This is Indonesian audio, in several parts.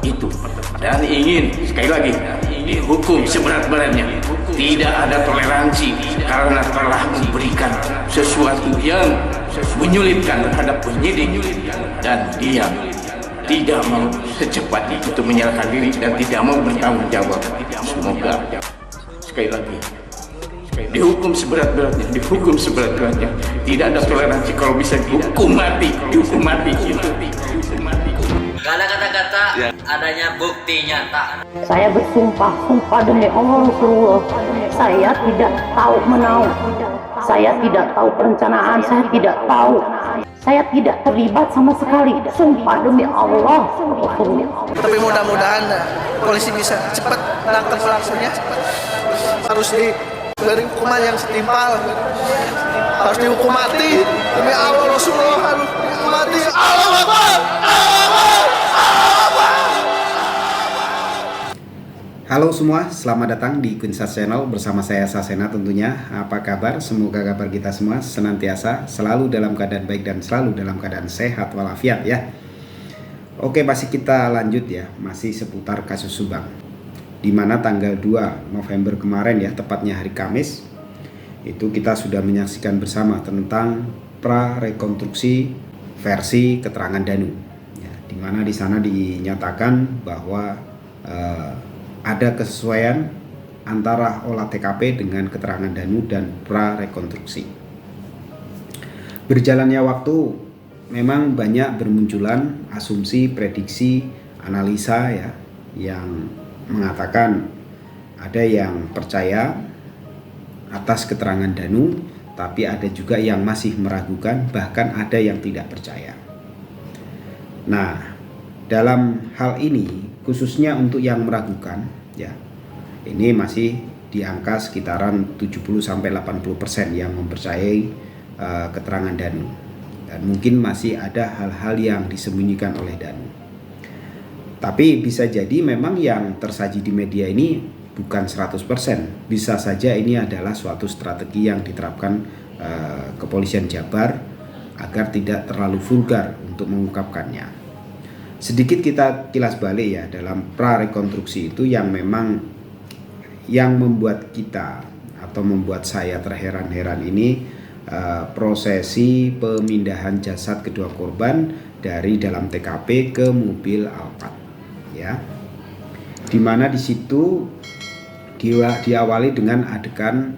itu, dan ingin sekali lagi dihukum seberat-beratnya. Tidak ada toleransi karena telah memberikan sesuatu yang menyulitkan terhadap penyidik, dan dia tidak mau secepatnya itu menyerahkan diri dan tidak mau bertanggung jawab. Semoga sekali lagi dihukum seberat-beratnya, Tidak ada toleransi, kalau bisa dihukum mati. Gak ada kata-kata adanya bukti nyata. Saya bersumpah demi Allah Rasulullah, saya tidak tahu menau, saya tidak tahu perencanaan, saya tidak tahu, saya tidak terlibat sama sekali. Sumpah demi Allah Rasulullah. Tapi mudah-mudahan polisi bisa cepat menangkap pelakunya. Harus diberi hukuman yang setimpal, harus dihukum mati demi Allah Rasulullah, harus dihukum mati. Allahu Akbar, Allahu Akbar. Halo semua, selamat datang di Quinshas Channel bersama saya Sasena tentunya. Apa kabar? Semoga kabar kita semua senantiasa selalu dalam keadaan baik dan selalu dalam keadaan sehat walafiat ya. Oke, masih kita lanjut ya, masih seputar kasus Subang. Di mana tanggal 2 November kemarin ya, tepatnya hari Kamis, itu kita sudah menyaksikan bersama tentang prarekonstruksi versi keterangan Danu. Ya, di mana di sana dinyatakan bahwa ada kesesuaian antara olah TKP dengan keterangan Danu dan prarekonstruksi. Berjalannya waktu memang banyak bermunculan asumsi, prediksi, analisa ya, yang mengatakan ada yang percaya atas keterangan Danu, tapi ada juga yang masih meragukan, bahkan ada yang tidak percaya. Nah, dalam hal ini khususnya untuk yang meragukan ya, ini masih di angka sekitaran 70-80% yang mempercayai keterangan Danu, dan mungkin masih ada hal-hal yang disembunyikan oleh Danu. Tapi bisa jadi memang yang tersaji di media ini bukan 100%. Bisa saja ini adalah suatu strategi yang diterapkan kepolisian Jabar agar tidak terlalu vulgar untuk mengungkapkannya. Sedikit kita kilas balik ya, dalam prarekonstruksi itu yang memang yang membuat kita atau membuat saya terheran-heran ini prosesi pemindahan jasad kedua korban dari dalam TKP ke mobil Alphard ya, dimana di situ diawali dengan adegan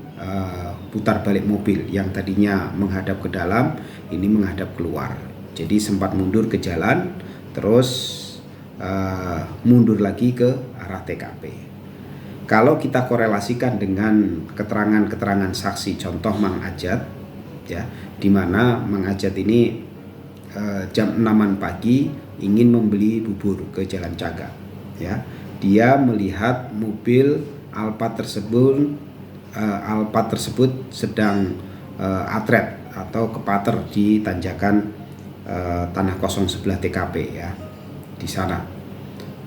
putar balik mobil yang tadinya menghadap ke dalam, ini menghadap keluar. Jadi sempat mundur ke jalan, terus mundur lagi ke arah TKP. Kalau kita korelasikan dengan keterangan-keterangan saksi, contoh Mang Ajat ya, di mana Mang Ajat ini jam 6-an pagi ingin membeli bubur ke Jalan Cagak ya. Dia melihat mobil Alphard tersebut sedang atret atau kepater di tanjakan tanah kosong sebelah TKP ya, di sana.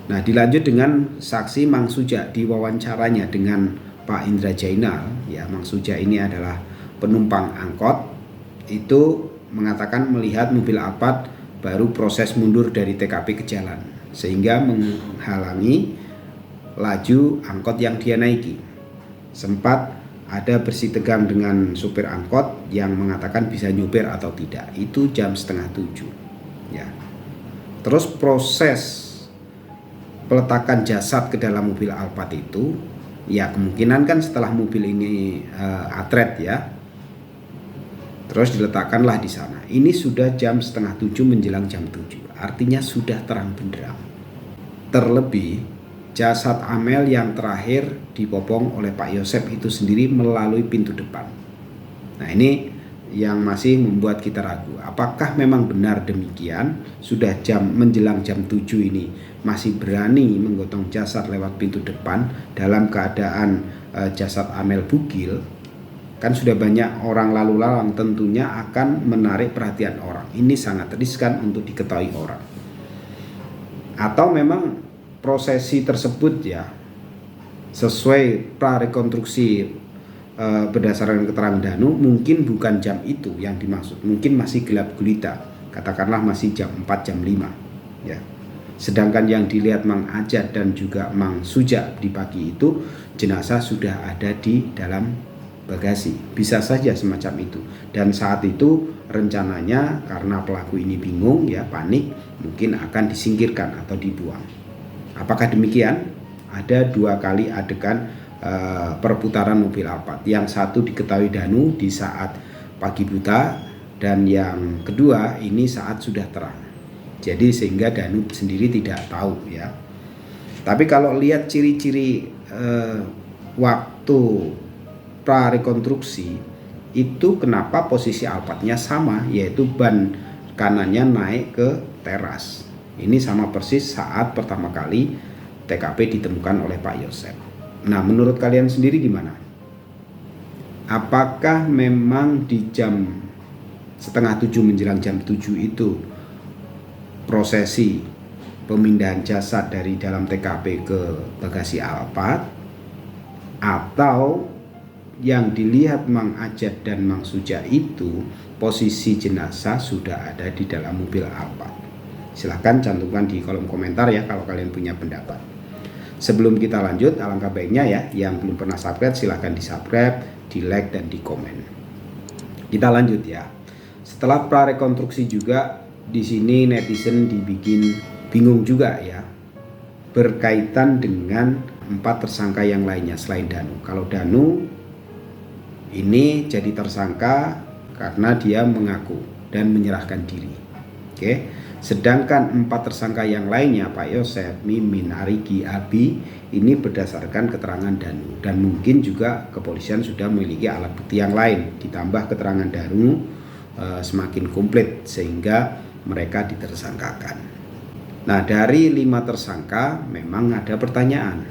Nah, dilanjut dengan saksi Mang Suja, diwawancaranya dengan Pak Indra Jainal ya. Mang Suja ini adalah penumpang angkot, itu mengatakan melihat mobil Alphard baru proses mundur dari TKP ke jalan sehingga menghalangi laju angkot yang dia naiki. Sempat ada bersih tegang dengan supir angkot yang mengatakan bisa nyupir atau tidak. Itu jam 6:30 ya. Terus proses peletakan jasad ke dalam mobil Alphard itu ya, kemungkinan kan setelah mobil ini atret ya, terus diletakkanlah di sana. Ini sudah jam 6:30 menjelang jam 7, artinya sudah terang benderang. Terlebih jasad Amel yang terakhir dibopong oleh Pak Yosep itu sendiri melalui pintu depan. Nah, ini yang masih membuat kita ragu. Apakah memang benar demikian? Sudah menjelang jam 7 ini masih berani menggotong jasad lewat pintu depan dalam keadaan jasad Amel bugil. Kan sudah banyak orang lalu lalang, tentunya akan menarik perhatian orang. Ini sangat riskan untuk diketahui orang. Atau memang prosesi tersebut ya sesuai prarekonstruksi berdasarkan keterangan Danu, mungkin bukan jam itu yang dimaksud, mungkin masih gelap gulita, katakanlah masih jam 4 jam 5 ya. Sedangkan yang dilihat Mang Ajat dan juga Mang Suja di pagi itu, jenazah sudah ada di dalam bagasi. Bisa saja semacam itu. Dan saat itu rencananya karena pelaku ini bingung, ya, panik, mungkin akan disingkirkan atau dibuang. Apakah demikian? Ada 2 kali adegan perputaran mobil Alphard. Yang satu diketahui Danu di saat pagi buta, dan yang kedua ini saat sudah terang. Jadi sehingga Danu sendiri tidak tahu, ya. Tapi kalau lihat ciri-ciri waktu prarekonstruksi itu, kenapa posisi Alphardnya sama, yaitu ban kanannya naik ke teras. Ini sama persis saat pertama kali TKP ditemukan oleh Pak Yosep. Nah, menurut kalian sendiri gimana? Apakah memang di jam 6:30 menjelang jam 7 itu prosesi pemindahan jasad dari dalam TKP ke bagasi Alphard, atau yang dilihat Mang Ajat dan Mang Suja itu posisi jenazah sudah ada di dalam mobil Alphard? Silahkan cantumkan di kolom komentar ya kalau kalian punya pendapat. Sebelum kita lanjut, alangkah baiknya ya, yang belum pernah subscribe silahkan di subscribe, di like, dan di komen. Kita lanjut ya. Setelah prarekonstruksi juga, di sini netizen dibikin bingung juga ya, berkaitan dengan 4 tersangka yang lainnya selain Danu. Kalau Danu ini jadi tersangka karena dia mengaku dan menyerahkan diri. Oke. Sedangkan 4 tersangka yang lainnya, Pak Yosep, Mimin, Arigi, Abi, ini berdasarkan keterangan Danu. Dan mungkin juga kepolisian sudah memiliki alat bukti yang lain. Ditambah keterangan Danu semakin komplit sehingga mereka ditersangkakan. Nah, dari 5 tersangka memang ada pertanyaan.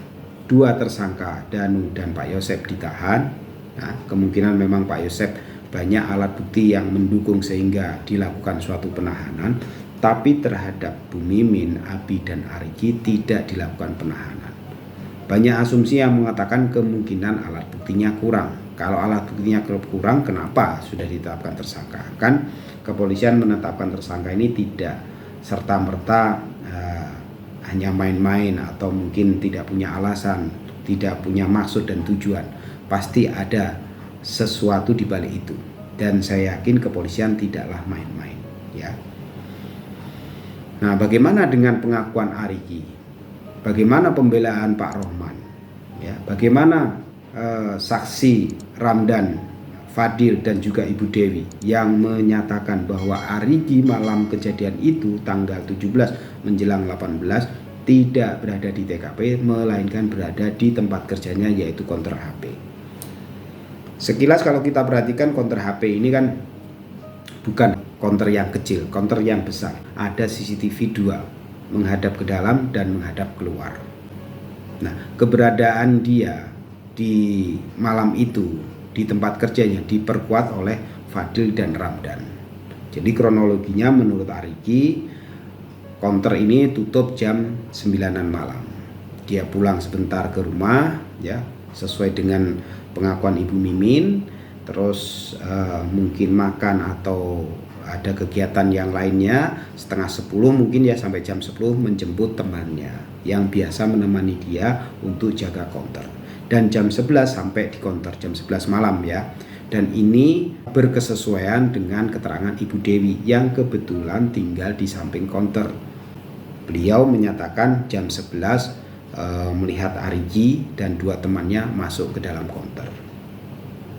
2 tersangka, Danu dan Pak Yosep, ditahan. Nah, kemungkinan memang Pak Yosep banyak alat bukti yang mendukung sehingga dilakukan suatu penahanan. Tapi terhadap Bu Mimin, Abi, dan Arigi tidak dilakukan penahanan. Banyak asumsi yang mengatakan kemungkinan alat buktinya kurang. Kalau alat buktinya kurang, kenapa sudah ditetapkan tersangka? Kan kepolisian menetapkan tersangka ini tidak serta-merta hanya main-main atau mungkin tidak punya alasan, tidak punya maksud dan tujuan. Pasti ada sesuatu di balik itu. Dan saya yakin kepolisian tidaklah main-main, ya. Nah, bagaimana dengan pengakuan Arigi? Bagaimana pembelaan Pak Rohman? Ya, bagaimana saksi Ramdan, Fadil, dan juga Ibu Dewi yang menyatakan bahwa Arigi malam kejadian itu tanggal 17 menjelang 18 tidak berada di TKP, melainkan berada di tempat kerjanya yaitu konter HP. Sekilas kalau kita perhatikan konter HP ini kan bukan konter yang kecil, konter yang besar. Ada CCTV 2 menghadap ke dalam dan menghadap keluar. Nah, keberadaan dia di malam itu di tempat kerjanya diperkuat oleh Fadil dan Ramdan. Jadi kronologinya menurut Arigi, konter ini tutup jam 9-an malam. Dia pulang sebentar ke rumah, ya, sesuai dengan pengakuan Ibu Mimin. Terus mungkin makan atau ada kegiatan yang lainnya, setengah 10 mungkin ya, sampai jam 10 menjemput temannya yang biasa menemani dia untuk jaga konter. Dan jam 11 sampai di konter, jam 11 malam ya. Dan ini berkesesuaian dengan keterangan Ibu Dewi yang kebetulan tinggal di samping konter. Beliau menyatakan jam 11 melihat Arigi dan 2 temannya masuk ke dalam konter.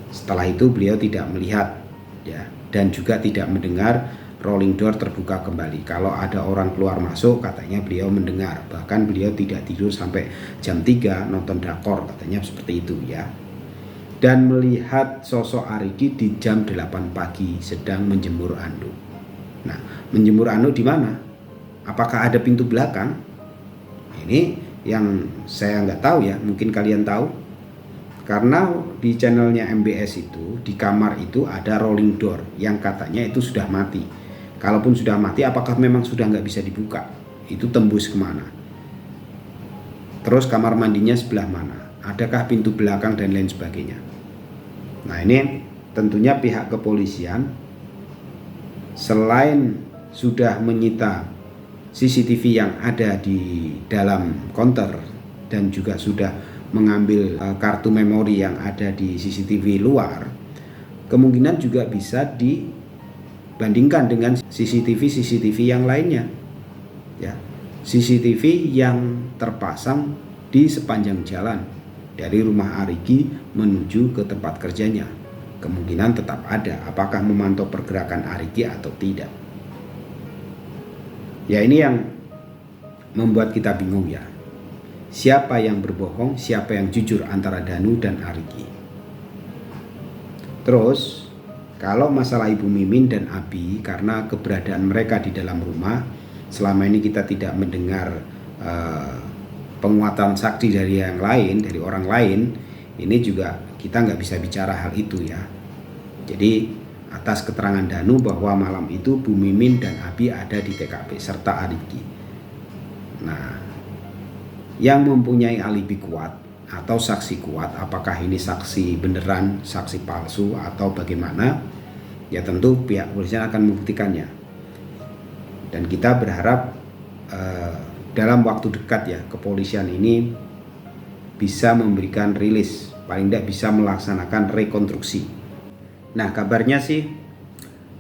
Setelah itu beliau tidak melihat ya, dan juga tidak mendengar rolling door terbuka kembali. Kalau ada orang keluar masuk katanya beliau mendengar. Bahkan beliau tidak tidur sampai jam 3 nonton drakor, katanya seperti itu ya. Dan melihat sosok Arigi di jam 8 pagi sedang menjemur anduk. Nah, menjemur anduk di mana? Apakah ada pintu belakang? Ini yang saya nggak tahu ya, mungkin kalian tahu. Karena di channelnya MBS itu, di kamar itu ada rolling door yang katanya itu sudah mati. Kalaupun sudah mati, apakah memang sudah nggak bisa dibuka? Itu tembus kemana? Terus kamar mandinya sebelah mana? Adakah pintu belakang dan lain sebagainya? Nah, ini tentunya pihak kepolisian selain sudah menyita CCTV yang ada di dalam counter dan juga sudah mengambil kartu memori yang ada di CCTV luar, kemungkinan juga bisa dibandingkan dengan CCTV yang lainnya. Ya, CCTV yang terpasang di sepanjang jalan dari rumah Arigi menuju ke tempat kerjanya. Kemungkinan tetap ada, apakah memantau pergerakan Arigi atau tidak. Ya, ini yang membuat kita bingung ya. Siapa yang berbohong, siapa yang jujur antara Danu dan Arigi. Terus, kalau masalah Ibu Mimin dan Abi, karena keberadaan mereka di dalam rumah, selama ini kita tidak mendengar penguatan saksi dari yang lain, dari orang lain, ini juga kita nggak bisa bicara hal itu ya. Jadi atas keterangan Danu bahwa malam itu Bu Mimin dan Abi ada di TKP serta Arigi. Nah, yang mempunyai alibi kuat atau saksi kuat, apakah ini saksi beneran, saksi palsu atau bagaimana, ya tentu pihak kepolisian akan membuktikannya. Dan kita berharap dalam waktu dekat ya kepolisian ini bisa memberikan rilis, paling tidak bisa melaksanakan rekonstruksi. Nah, kabarnya sih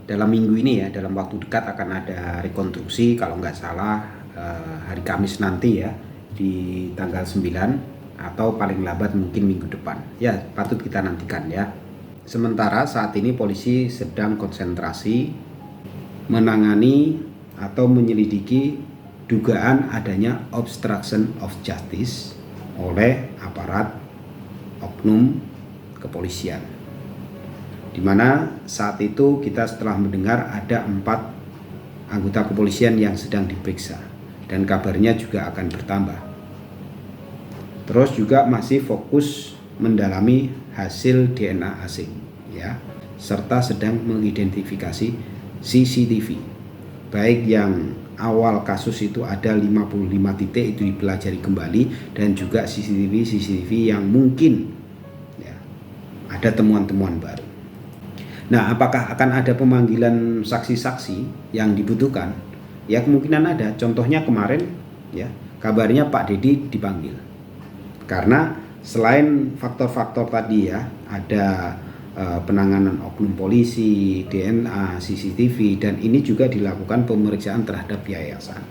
dalam minggu ini ya, dalam waktu dekat akan ada rekonstruksi, kalau nggak salah hari Kamis nanti ya, di tanggal 9 atau paling lambat mungkin minggu depan. Ya, patut kita nantikan ya. Sementara saat ini polisi sedang konsentrasi menangani atau menyelidiki dugaan adanya obstruction of justice oleh aparat oknum kepolisian. Di mana saat itu kita setelah mendengar ada 4 anggota kepolisian yang sedang diperiksa dan kabarnya juga akan bertambah. Terus juga masih fokus mendalami hasil DNA asing ya, serta sedang mengidentifikasi CCTV. Baik yang awal kasus itu ada 55 titik itu dipelajari kembali, dan juga CCTV yang mungkin ya, ada temuan-temuan baru. Nah, apakah akan ada pemanggilan saksi-saksi yang dibutuhkan? Ya, kemungkinan ada. Contohnya kemarin ya, kabarnya Pak Dedi dipanggil. Karena selain faktor-faktor tadi ya, ada penanganan oknum polisi, DNA, CCTV, dan ini juga dilakukan pemeriksaan terhadap yayasan.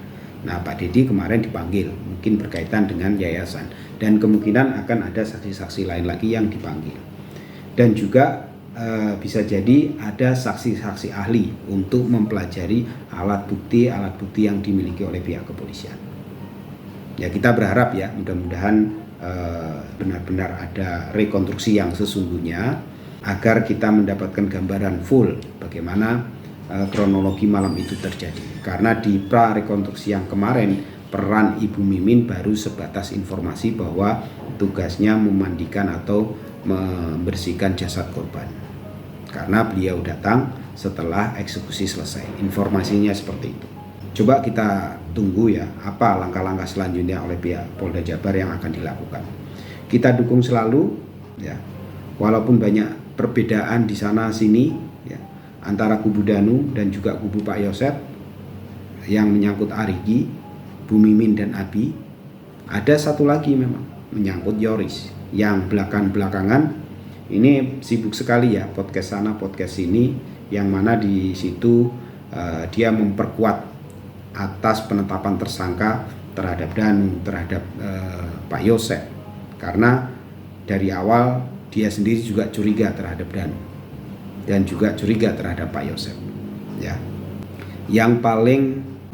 Nah, Pak Dedi kemarin dipanggil, mungkin berkaitan dengan yayasan, dan kemungkinan akan ada saksi-saksi lain lagi yang dipanggil. Dan juga bisa jadi ada saksi-saksi ahli untuk mempelajari alat bukti yang dimiliki oleh pihak kepolisian. Ya, kita berharap ya, mudah-mudahan benar-benar ada rekonstruksi yang sesungguhnya agar kita mendapatkan gambaran full bagaimana kronologi malam itu terjadi. Karena di pra-rekonstruksi yang kemarin, peran Ibu Mimin baru sebatas informasi bahwa tugasnya memandikan atau membersihkan jasad korban. Karena beliau datang setelah eksekusi selesai. Informasinya seperti itu. Coba kita tunggu ya, apa langkah-langkah selanjutnya oleh pihak Polda Jabar yang akan dilakukan. Kita dukung selalu ya, walaupun banyak perbedaan di sana sini ya, antara kubu Danu dan juga kubu Pak Yosep yang menyangkut Arigi, Bu Mimin dan Abi. Ada satu lagi memang menyangkut Yoris yang belakangan ini sibuk sekali ya, podcast sana podcast sini, yang mana di situ dia memperkuat atas penetapan tersangka terhadap Danu, terhadap Pak Yosep, karena dari awal dia sendiri juga curiga terhadap Danu dan juga curiga terhadap Pak Yosep ya. Yang paling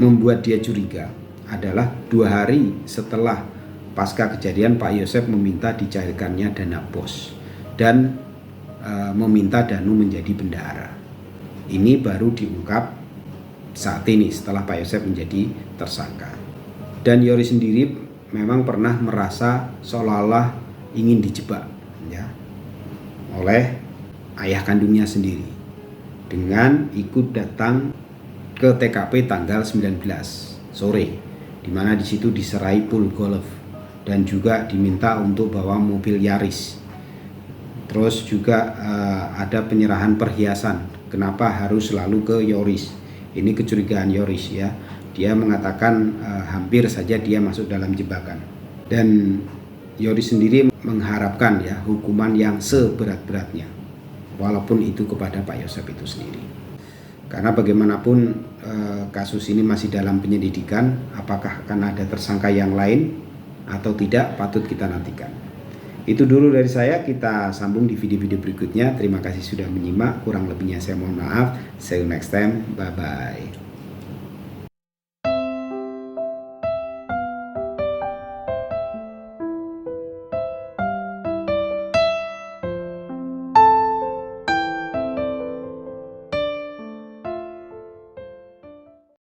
membuat dia curiga adalah 2 hari setelah pasca kejadian Pak Yosep meminta dicairkannya dana BOS dan meminta Danu menjadi bendahara. Ini baru diungkap saat ini setelah Pak Yosep menjadi tersangka. Dan Yoris sendiri memang pernah merasa seolah-olah ingin dijebak ya, oleh ayah kandungnya sendiri dengan ikut datang ke TKP tanggal 19 sore, di mana di situ diserai pool golf dan juga diminta untuk bawa mobil Yaris. Terus juga ada penyerahan perhiasan. Kenapa harus selalu ke Yoris? Ini kecurigaan Yoris ya. Dia mengatakan hampir saja dia masuk dalam jebakan. Dan Yoris sendiri mengharapkan ya hukuman yang seberat-beratnya, walaupun itu kepada Pak Yosep itu sendiri. Karena bagaimanapun kasus ini masih dalam penyelidikan, apakah akan ada tersangka yang lain atau tidak patut kita nantikan. Itu dulu dari saya, kita sambung di video-video berikutnya. Terima kasih sudah menyimak, kurang lebihnya saya mohon maaf. See you next time, bye-bye.